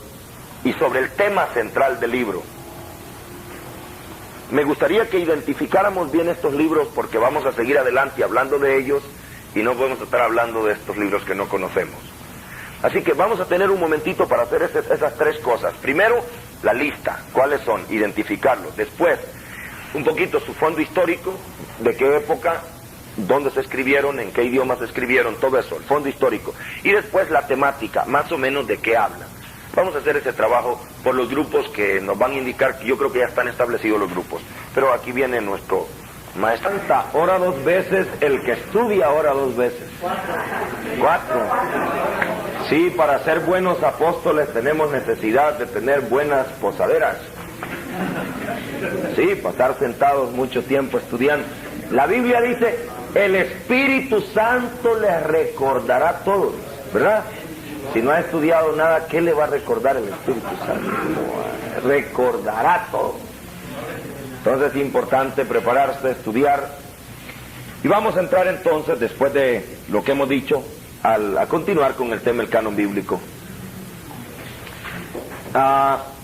y sobre el tema central del libro. Me gustaría que identificáramos bien estos libros, porque vamos a seguir adelante hablando de ellos y no podemos estar hablando de estos libros que no conocemos. Así que vamos a tener un momentito para hacer esas tres cosas. Primero, la lista. ¿Cuáles son? Identificarlos. Después, un poquito su fondo histórico, de qué época, dónde se escribieron, en qué idioma se escribieron, todo eso, el fondo histórico. Y después la temática, más o menos de qué habla. Vamos a hacer ese trabajo por los grupos que nos van a indicar, que yo creo que ya están establecidos los grupos. Pero aquí viene nuestro maestro. Ora 2 veces, el que estudia ora 2 veces. 4. Sí, para ser buenos apóstoles tenemos necesidad de tener buenas posaderas. Sí, pasar sentados mucho tiempo estudiando. La Biblia dice, el Espíritu Santo les recordará todo, ¿verdad? Si no ha estudiado nada, ¿qué le va a recordar el Espíritu Santo? Recordará todo. Entonces es importante prepararse, estudiar. Y vamos a entrar entonces, después de lo que hemos dicho, a continuar con el tema del canon bíblico.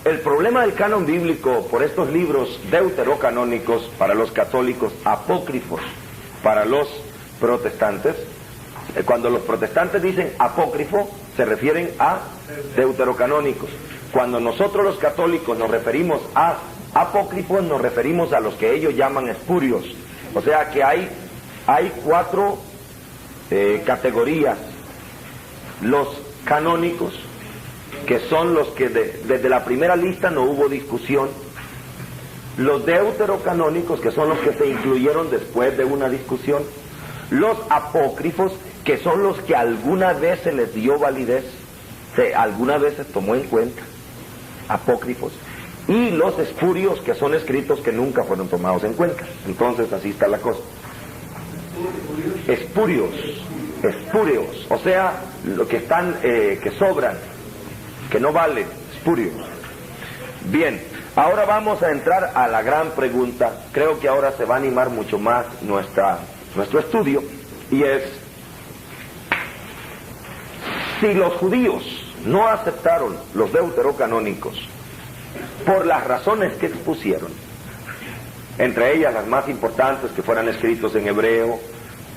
El problema del canon bíblico por estos libros deuterocanónicos para los católicos, apócrifos para los protestantes, cuando los protestantes dicen apócrifo, se refieren a deuterocanónicos. Cuando nosotros los católicos nos referimos a apócrifos, nos referimos a los que ellos llaman espurios. O sea que hay 4 categorías. Los canónicos, que son los que desde la primera lista no hubo discusión. Los deuterocanónicos, que son los que se incluyeron después de una discusión. Los apócrifos, que son los que alguna vez se les dio validez, alguna vez se tomó en cuenta, apócrifos. Y los espurios, que son escritos que nunca fueron tomados en cuenta. Entonces así está la cosa. Espurios, o sea, lo que están, que sobran, que no valen, espurios. Bien, ahora vamos a entrar a la gran pregunta. Creo que ahora se va a animar mucho más nuestro estudio, y es: si los judíos no aceptaron los deuterocanónicos por las razones que expusieron, entre ellas las más importantes, que fueran escritos en hebreo,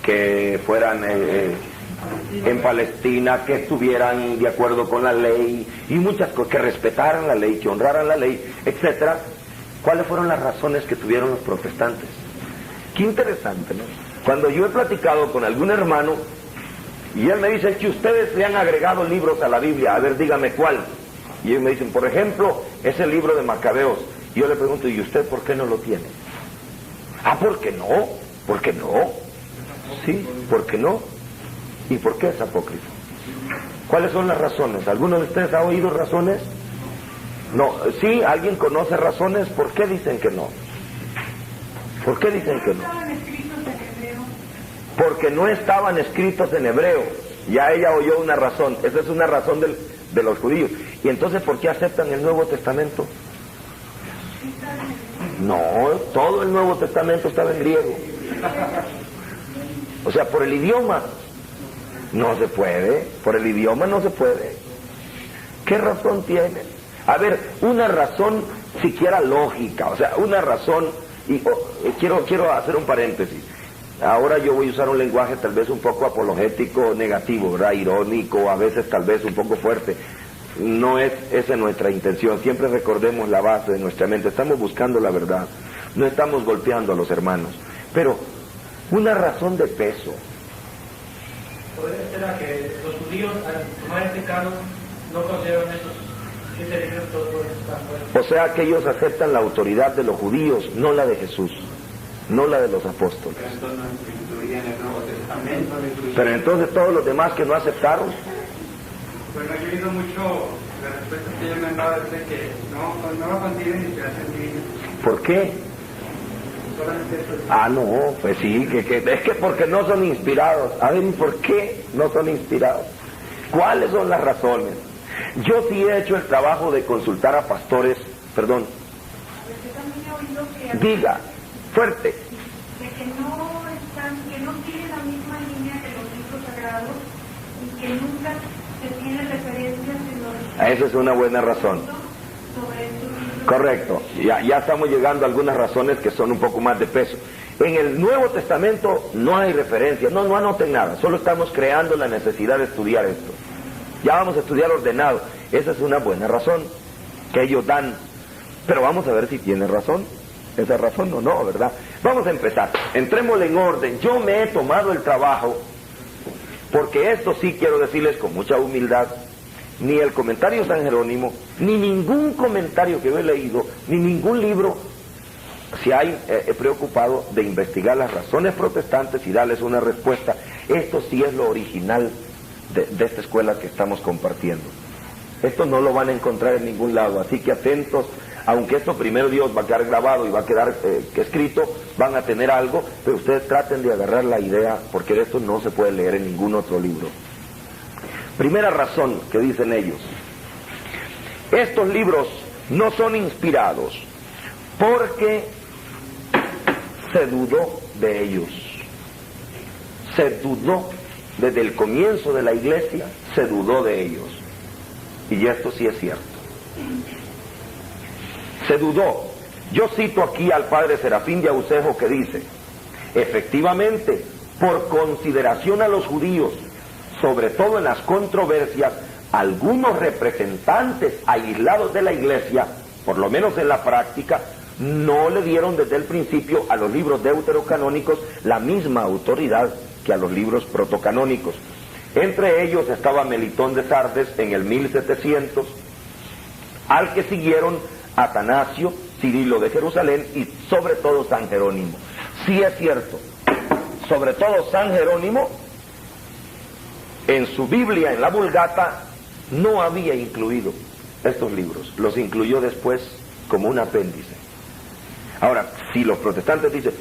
que fueran en Palestina, que estuvieran de acuerdo con la ley, y muchas cosas, que respetaran la ley, que honraran la ley, etcétera, ¿cuáles fueron las razones que tuvieron los protestantes? Qué interesante, ¿no? Cuando yo he platicado con algún hermano y él me dice, es que ustedes le han agregado libros a la Biblia, a ver, dígame cuál. Y ellos me dicen, por ejemplo, ese libro de Macabeos. Y yo le pregunto, ¿y usted por qué no lo tiene? ¿Por qué no? ¿Por qué no? Sí, ¿por qué no? ¿Y por qué es apócrifo? ¿Cuáles son las razones? ¿Alguno de ustedes ha oído razones? No. ¿Sí? ¿Alguien conoce razones? ¿Por qué dicen que no? ¿Por qué dicen que no? Porque no estaban escritos en hebreo. Ya ella oyó una razón. Esa es una razón de los judíos. ¿Y entonces por qué aceptan el Nuevo Testamento? No, todo el Nuevo Testamento estaba en griego. O sea, por el idioma no se puede. Por el idioma no se puede. ¿Qué razón tiene? A ver, una razón siquiera lógica. O sea, una razón. Y quiero hacer un paréntesis. Ahora yo voy a usar un lenguaje tal vez un poco apologético, negativo, ¿verdad? Irónico, a veces tal vez un poco fuerte. No es esa nuestra intención. Siempre recordemos la base de nuestra mente. Estamos buscando la verdad. No estamos golpeando a los hermanos. Pero una razón de peso. ¿Podría ser a que los judíos, al tomar este canon, no consideran esos 7 libros todos están fuera? O sea que ellos aceptan la autoridad de los judíos, no la de Jesús, no la de los apóstoles. Pero entonces todos los demás que no aceptaron. Bueno, yo he oído mucho las respuestas que ellos me han dado desde que no lo consiguen inspiración divina. ¿Por qué? Solamente eso. No, pues sí, es que porque no son inspirados. A ver, ¿y por qué no son inspirados? ¿Cuáles son las razones? Yo sí he hecho el trabajo de consultar a pastores, perdón. Diga, fuerte. De que no tiene la misma línea que los libros sagrados y que nunca se tiene referencias en los... Esa es una buena razón. Sobre estos libros. Correcto, ya estamos llegando a algunas razones que son un poco más de peso. En el Nuevo Testamento no hay referencia, no anoten nada, solo estamos creando la necesidad de estudiar esto. Ya vamos a estudiar ordenado. Esa es una buena razón que ellos dan, pero vamos a ver si tienen razón. esa razón o no, ¿verdad? Vamos a empezar, entrémosle en orden. Yo me he tomado el trabajo, porque esto sí quiero decirles con mucha humildad, ni el comentario de San Jerónimo, ni ningún comentario que yo he leído, ni ningún libro se ha preocupado de investigar las razones protestantes y darles una respuesta. Esto sí es lo original de esta escuela que estamos compartiendo. Esto no lo van a encontrar en ningún lado, así que atentos, aunque esto primero Dios va a quedar grabado y va a quedar escrito, van a tener algo, pero ustedes traten de agarrar la idea, porque de esto no se puede leer en ningún otro libro. Primera razón que dicen ellos: estos libros no son inspirados porque se dudó de ellos. Se dudó desde el comienzo de la iglesia, se dudó de ellos. Y esto sí es cierto. Se dudó. Yo cito aquí al padre Serafín de Aucejo, que dice: efectivamente, por consideración a los judíos, sobre todo en las controversias, algunos representantes aislados de la iglesia, por lo menos en la práctica, no le dieron desde el principio a los libros deuterocanónicos la misma autoridad que a los libros protocanónicos. Entre ellos estaba Melitón de Sardes en el 1700, al que siguieron Atanasio, Cirilo de Jerusalén y sobre todo San Jerónimo. Sí es cierto, sobre todo San Jerónimo, en su Biblia, en la Vulgata, no había incluido estos libros, los incluyó después como un apéndice. Ahora, si los protestantes dicen,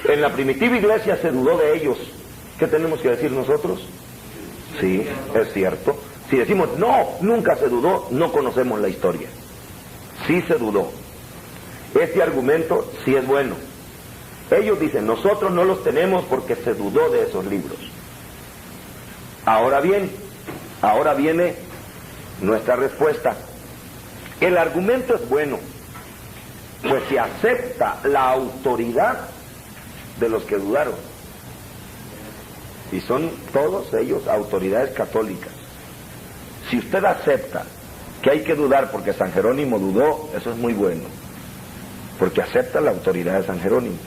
en la primitiva iglesia se dudó de ellos, ¿qué tenemos que decir nosotros? Sí, es cierto. Si decimos, no, nunca se dudó, no conocemos la historia. Sí se dudó. Este argumento sí es bueno. Ellos dicen, nosotros no los tenemos porque se dudó de esos libros. Ahora bien, ahora viene nuestra respuesta. El argumento es bueno, pues se acepta la autoridad de los que dudaron. Y son todos ellos autoridades católicas. Si usted acepta que hay que dudar porque San Jerónimo dudó, eso es muy bueno, porque acepta la autoridad de San Jerónimo,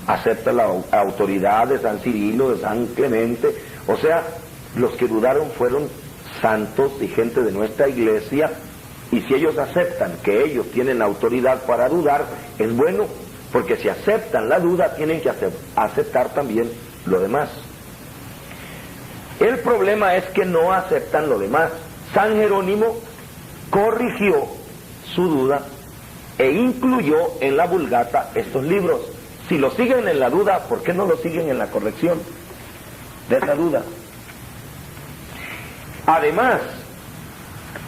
acepta la autoridad de San Cirilo, de San Clemente. O sea, los que dudaron fueron santos y gente de nuestra iglesia, y si ellos aceptan que ellos tienen autoridad para dudar, es bueno, porque si aceptan la duda, tienen que aceptar también lo demás. El problema es que no aceptan lo demás. San Jerónimo corrigió su duda e incluyó en la Vulgata estos libros. Si lo siguen en la duda, ¿por qué no lo siguen en la corrección de esa duda? Además,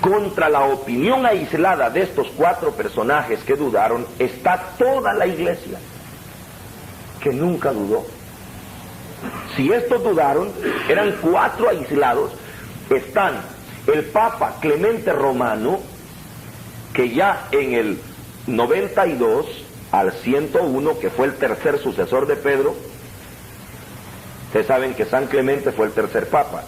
contra la opinión aislada de estos 4 personajes que dudaron, está toda la iglesia, que nunca dudó. Si estos dudaron, eran 4 aislados. Están el Papa Clemente Romano, que ya en el 92 al 101, que fue el tercer sucesor de Pedro, ustedes saben que San Clemente fue el tercer Papa.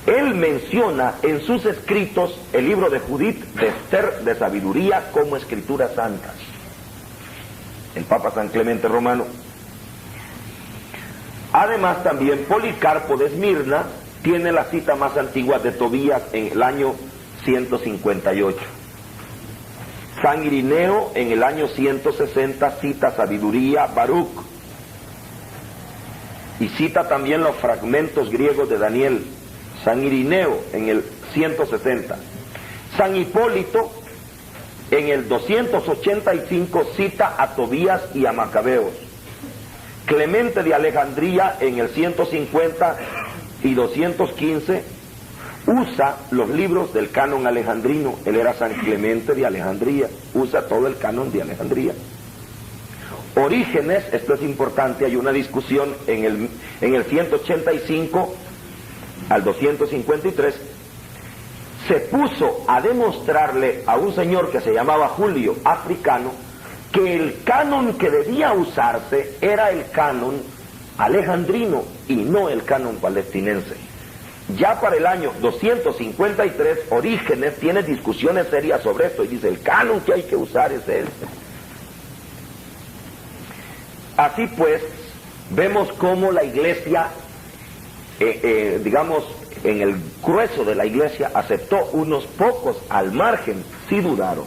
Él menciona en sus escritos el libro de Judith, de Esther, de Sabiduría, como escrituras santas. El Papa San Clemente Romano. Además, también Policarpo de Esmirna tiene la cita más antigua de Tobías en el año 158. San Irineo en el año 160 cita Sabiduría, Baruch, y cita también los fragmentos griegos de Daniel. San Irineo en el 160. San Hipólito en el 285 cita a Tobías y a Macabeos. Clemente de Alejandría en el 150 y 215 usa los libros del canon alejandrino. Él era San Clemente de Alejandría, usa todo el canon de Alejandría. Orígenes, esto es importante, hay una discusión en el 185 al 253, se puso a demostrarle a un señor que se llamaba Julio Africano que el canon que debía usarse era el canon alejandrino y no el canon palestinense. Ya para el año 253, Orígenes tiene discusiones serias sobre esto y dice, el canon que hay que usar es este. Así pues, vemos cómo la Iglesia, digamos, en el grueso de la Iglesia, aceptó. Unos pocos al margen sí dudaron.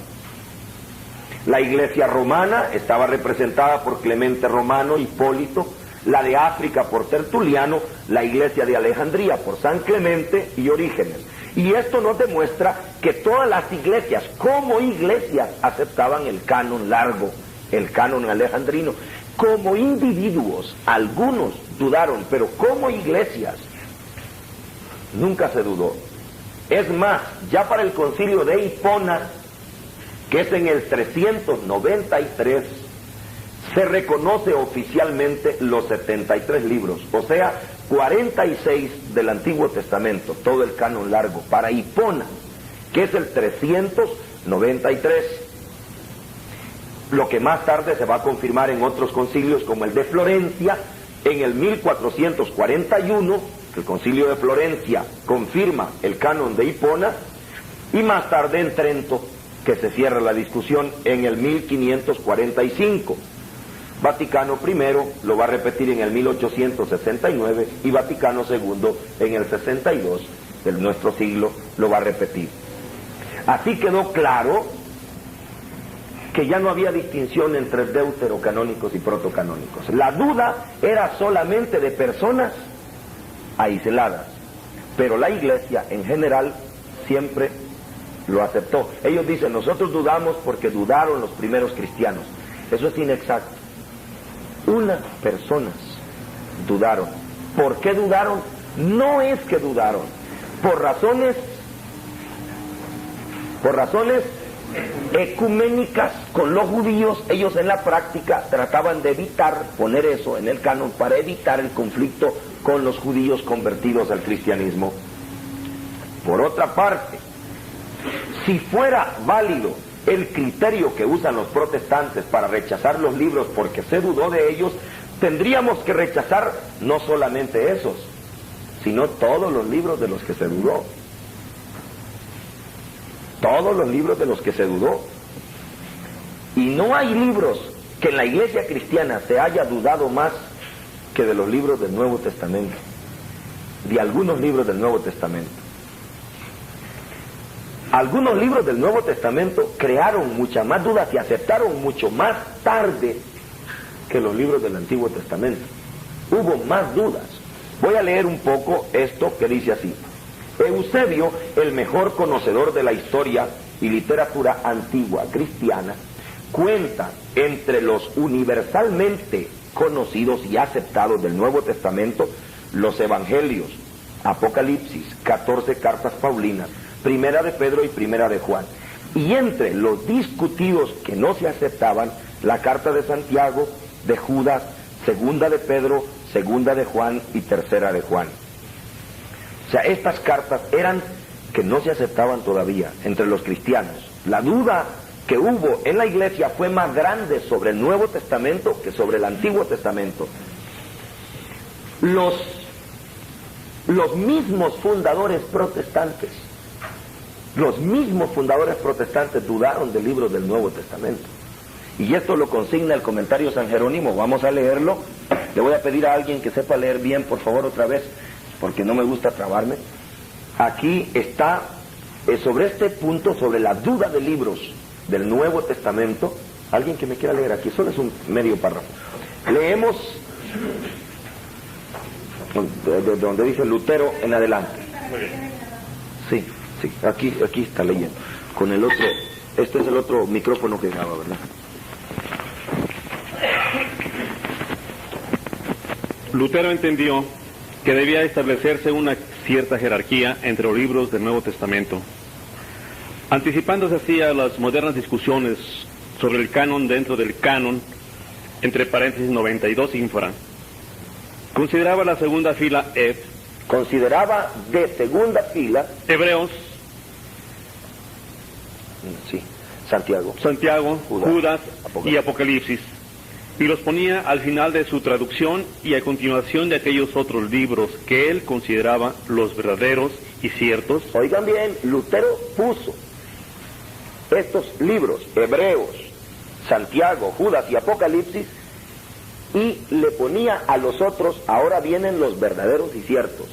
La Iglesia romana estaba representada por Clemente Romano, Hipólito, la de África por Tertuliano, la Iglesia de Alejandría por San Clemente y Orígenes. Y esto nos demuestra que todas las iglesias, como iglesias, aceptaban el canon largo, el canon alejandrino. Como individuos, algunos dudaron, pero como iglesias, nunca se dudó. Es más, ya para el concilio de Hipona, que es en el 393, se reconoce oficialmente los 73 libros, o sea, 46 del Antiguo Testamento, todo el canon largo, para Hipona, que es el 393. Lo que más tarde se va a confirmar en otros concilios, como el de Florencia, en el 1441, el concilio de Florencia confirma el canon de Hipona, y más tarde en Trento, que se cierra la discusión en el 1545. Vaticano I lo va a repetir en el 1869 y Vaticano II en el 62 de nuestro siglo lo va a repetir. Así quedó claro que ya no había distinción entre deuterocanónicos y protocanónicos. La duda era solamente de personas aisladas, pero la Iglesia en general siempre lo aceptó. Ellos dicen, nosotros dudamos porque dudaron los primeros cristianos. Eso es inexacto. Unas personas dudaron. ¿Por qué dudaron? No es que dudaron, por razones ecuménicas con los judíos. Ellos en la práctica trataban de evitar poner eso en el canon para evitar el conflicto con los judíos convertidos al cristianismo. Por otra parte, si fuera válido el criterio que usan los protestantes para rechazar los libros porque se dudó de ellos, tendríamos que rechazar no solamente esos, sino todos los libros de los que se dudó. Todos los libros de los que se dudó. Y no hay libros que en la Iglesia cristiana se haya dudado más que de los libros del Nuevo Testamento, de algunos libros del Nuevo Testamento. Algunos libros del Nuevo Testamento crearon muchas más dudas y aceptaron mucho más tarde que los libros del Antiguo Testamento. Hubo más dudas. Voy a leer un poco esto que dice así. Eusebio, el mejor conocedor de la historia y literatura antigua cristiana, cuenta entre los universalmente conocidos y aceptados del Nuevo Testamento los Evangelios, Apocalipsis, 14 cartas paulinas, Primera de Pedro y Primera de Juan. Y entre los discutidos que no se aceptaban, la carta de Santiago, de Judas, Segunda de Pedro, Segunda de Juan y Tercera de Juan. O sea, estas cartas eran que no se aceptaban todavía entre los cristianos. La duda que hubo en la Iglesia fue más grande sobre el Nuevo Testamento que sobre el Antiguo Testamento. Los mismos fundadores protestantes dudaron del libro del Nuevo Testamento. Y esto lo consigna el comentario San Jerónimo. Vamos a leerlo. Le voy a pedir a alguien que sepa leer bien, por favor, otra vez, porque no me gusta trabarme. Aquí está, sobre este punto, sobre la duda de libros del Nuevo Testamento. Alguien que me quiera leer aquí, solo es un medio párrafo. Leemos de donde dice Lutero en adelante. Sí, aquí está leyendo. Con el otro, este es el otro micrófono que graba, ¿verdad? Lutero entendió que debía establecerse una cierta jerarquía entre los libros del Nuevo Testamento, anticipándose así a las modernas discusiones sobre el canon dentro del canon, entre paréntesis 92 ínfora. Consideraba la segunda fila Consideraba de segunda fila Hebreos, sí, Santiago, Judas y Apocalipsis, y los ponía al final de su traducción y a continuación de aquellos otros libros que él consideraba los verdaderos y ciertos. Oigan bien, Lutero puso estos libros, Hebreos, Santiago, Judas y Apocalipsis, y le ponía a los otros, ahora vienen los verdaderos y ciertos.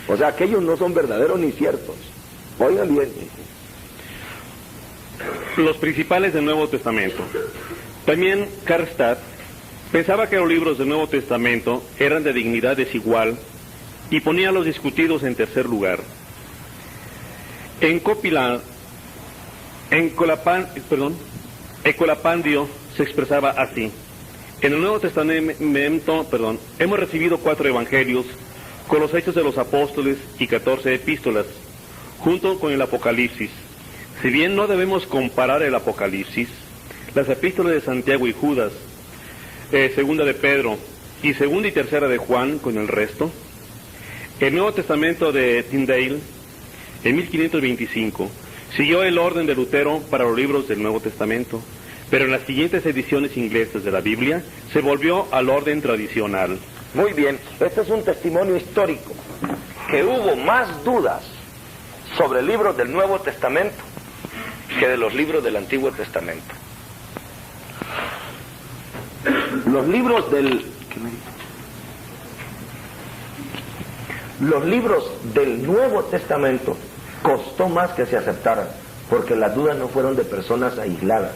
O sea, aquellos no son verdaderos ni ciertos. Oigan bien. Los principales del Nuevo Testamento. También Karlstadt pensaba que los libros del Nuevo Testamento eran de dignidad desigual y ponía a los discutidos en tercer lugar. Ecolapandio se expresaba así: en el Nuevo Testamento, hemos recibido 4 evangelios con los Hechos de los Apóstoles y 14 epístolas, junto con el Apocalipsis. Si bien no debemos comparar el Apocalipsis, las epístolas de Santiago y Judas, segunda de Pedro y segunda y tercera de Juan con el resto, el Nuevo Testamento de Tyndale, en 1525, siguió el orden de Lutero para los libros del Nuevo Testamento, pero en las siguientes ediciones inglesas de la Biblia se volvió al orden tradicional. Muy bien, este es un testimonio histórico, que hubo más dudas sobre libros del Nuevo Testamento que de los libros del Antiguo Testamento. Los libros del Nuevo Testamento costó más que se aceptaran, porque las dudas no fueron de personas aisladas.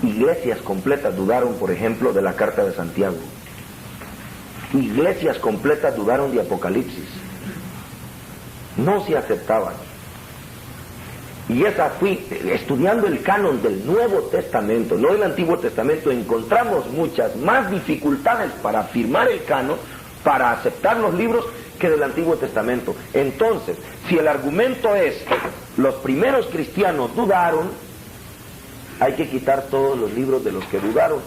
Iglesias completas dudaron, por ejemplo, de la carta de Santiago. Iglesias completas dudaron de Apocalipsis. No se aceptaban. Y estudiando el canon del Nuevo Testamento, no del Antiguo Testamento, encontramos muchas más dificultades para firmar el canon, para aceptar los libros, que del Antiguo Testamento. Entonces, si el argumento es los primeros cristianos dudaron, hay que quitar todos los libros de los que dudaron.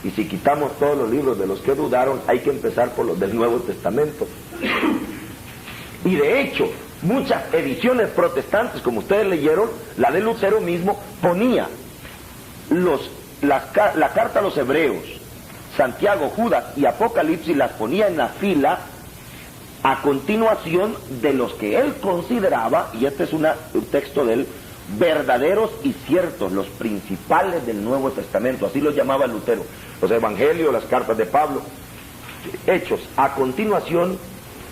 Y si quitamos todos los libros de los que dudaron, hay que empezar por los del Nuevo Testamento. Y de hecho, muchas ediciones protestantes, como ustedes leyeron, la de Lutero mismo, ponía la carta a los Hebreos, Santiago, Judas y Apocalipsis, las ponía en la fila a continuación de los que él consideraba, y este es un texto de él, verdaderos y ciertos, los principales del Nuevo Testamento, así los llamaba Lutero, los evangelios, las cartas de Pablo, Hechos, a continuación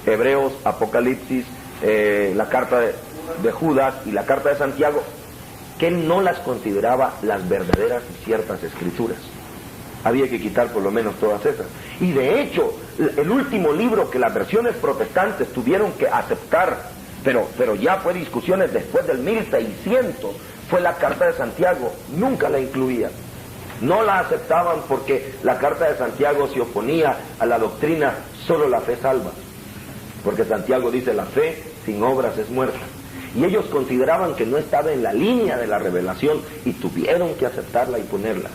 Hebreos, Apocalipsis, la carta de Judas y la carta de Santiago, que él no las consideraba las verdaderas y ciertas escrituras. Había que quitar por lo menos todas esas. Y de hecho, el último libro que las versiones protestantes tuvieron que aceptar, pero ya fue discusiones después del 1600, fue la carta de Santiago. Nunca la incluían. No la aceptaban porque la carta de Santiago se oponía a la doctrina solo la fe salva. Porque Santiago dice la fe sin obras es muerta. Y ellos consideraban que no estaba en la línea de la revelación y tuvieron que aceptarla y ponerla.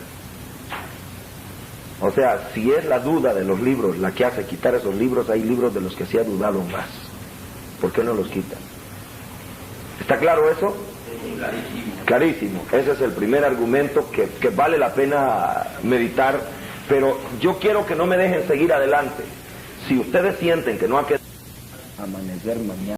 O sea, si es la duda de los libros la que hace quitar esos libros, hay libros de los que se ha dudado más. ¿Por qué no los quitan? ¿Está claro eso? Clarísimo. Clarísimo. Ese es el primer argumento que vale la pena meditar, pero yo quiero que no me dejen seguir adelante. Si ustedes sienten que no ha que amanecer mañana.